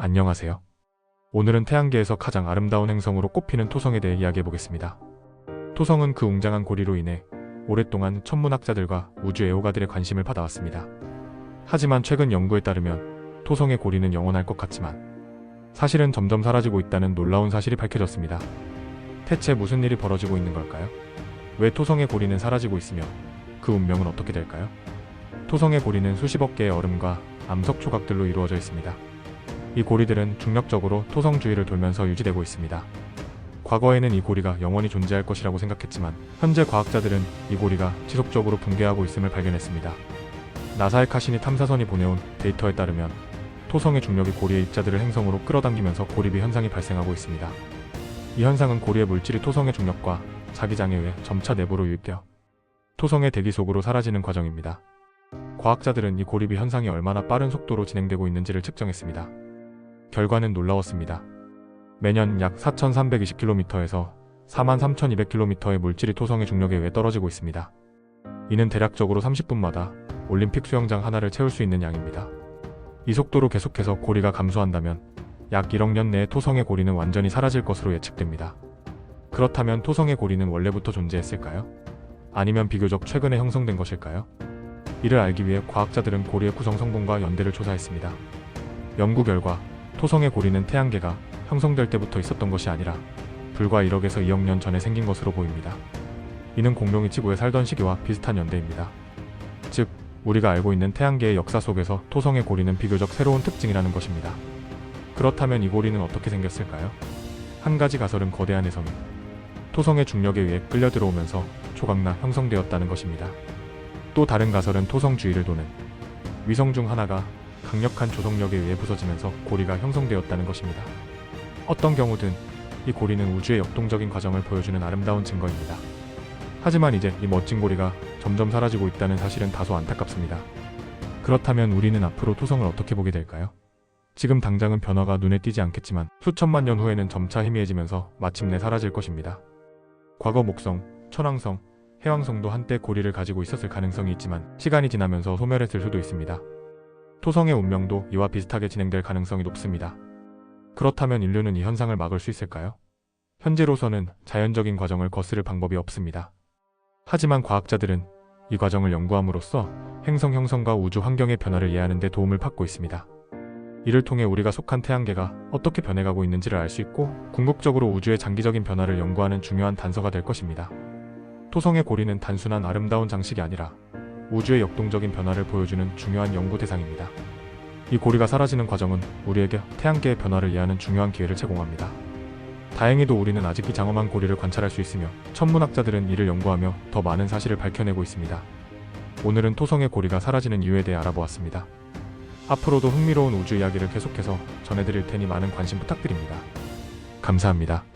안녕하세요. 오늘은 태양계에서 가장 아름다운 행성으로 꼽히는 토성에 대해 이야기해보겠습니다. 토성은 그 웅장한 고리로 인해 오랫동안 천문학자들과 우주 애호가들의 관심을 받아왔습니다. 하지만 최근 연구에 따르면 토성의 고리는 영원할 것 같지만 사실은 점점 사라지고 있다는 놀라운 사실이 밝혀졌습니다. 대체 무슨 일이 벌어지고 있는 걸까요? 왜 토성의 고리는 사라지고 있으며 그 운명은 어떻게 될까요? 토성의 고리는 수십억 개의 얼음과 암석 조각들로 이루어져 있습니다. 이 고리들은 중력적으로 토성 주위를 돌면서 유지되고 있습니다. 과거에는 이 고리가 영원히 존재할 것이라고 생각했지만 현재 과학자들은 이 고리가 지속적으로 붕괴하고 있음을 발견했습니다. 나사의 카시니 탐사선이 보내온 데이터에 따르면 토성의 중력이 고리의 입자들을 행성으로 끌어당기면서 고립이 현상이 발생하고 있습니다. 이 현상은 고리의 물질이 토성의 중력과 자기장에 의해 점차 내부로 유입되어 토성의 대기 속으로 사라지는 과정입니다. 과학자들은 이 고립이 현상이 얼마나 빠른 속도로 진행되고 있는지를 측정했습니다. 결과는 놀라웠습니다. 매년 약 4,320km에서 43,200km의 물질이 토성의 중력에 의해 떨어지고 있습니다. 이는 대략적으로 30분마다 올림픽 수영장 하나를 채울 수 있는 양입니다. 이 속도로 계속해서 고리가 감소한다면 약 1억 년 내에 토성의 고리는 완전히 사라질 것으로 예측됩니다. 그렇다면 토성의 고리는 원래부터 존재했을까요? 아니면 비교적 최근에 형성된 것일까요? 이를 알기 위해 과학자들은 고리의 구성 성분과 연대를 조사했습니다. 연구 결과 토성의 고리는 태양계가 형성될 때부터 있었던 것이 아니라 불과 1억에서 2억 년 전에 생긴 것으로 보입니다. 이는 공룡이 지구에 살던 시기와 비슷한 연대입니다. 즉, 우리가 알고 있는 태양계의 역사 속에서 토성의 고리는 비교적 새로운 특징이라는 것입니다. 그렇다면 이 고리는 어떻게 생겼을까요? 한 가지 가설은 거대한 해성이 토성의 중력에 의해 끌려 들어오면서 조각나 형성되었다는 것입니다. 또 다른 가설은 토성 주위를 도는 위성 중 하나가 강력한 조성력에 의해 부서지면서 고리가 형성되었다는 것입니다. 어떤 경우든 이 고리는 우주의 역동적인 과정을 보여주는 아름다운 증거입니다. 하지만 이제 이 멋진 고리가 점점 사라지고 있다는 사실은 다소 안타깝습니다. 그렇다면 우리는 앞으로 토성을 어떻게 보게 될까요? 지금 당장은 변화가 눈에 띄지 않겠지만 수천만 년 후에는 점차 희미해지면서 마침내 사라질 것입니다. 과거 목성, 천왕성, 해왕성도 한때 고리를 가지고 있었을 가능성이 있지만 시간이 지나면서 소멸했을 수도 있습니다. 토성의 운명도 이와 비슷하게 진행될 가능성이 높습니다. 그렇다면 인류는 이 현상을 막을 수 있을까요? 현재로서는 자연적인 과정을 거스를 방법이 없습니다. 하지만 과학자들은 이 과정을 연구함으로써 행성 형성과 우주 환경의 변화를 이해하는 데 도움을 받고 있습니다. 이를 통해 우리가 속한 태양계가 어떻게 변해가고 있는지를 알 수 있고 궁극적으로 우주의 장기적인 변화를 연구하는 중요한 단서가 될 것입니다. 토성의 고리는 단순한 아름다운 장식이 아니라 우주의 역동적인 변화를 보여주는 중요한 연구 대상입니다. 이 고리가 사라지는 과정은 우리에게 태양계의 변화를 이해하는 중요한 기회를 제공합니다. 다행히도 우리는 아직 이 장엄한 고리를 관찰할 수 있으며 천문학자들은 이를 연구하며 더 많은 사실을 밝혀내고 있습니다. 오늘은 토성의 고리가 사라지는 이유에 대해 알아보았습니다. 앞으로도 흥미로운 우주 이야기를 계속해서 전해드릴 테니 많은 관심 부탁드립니다. 감사합니다.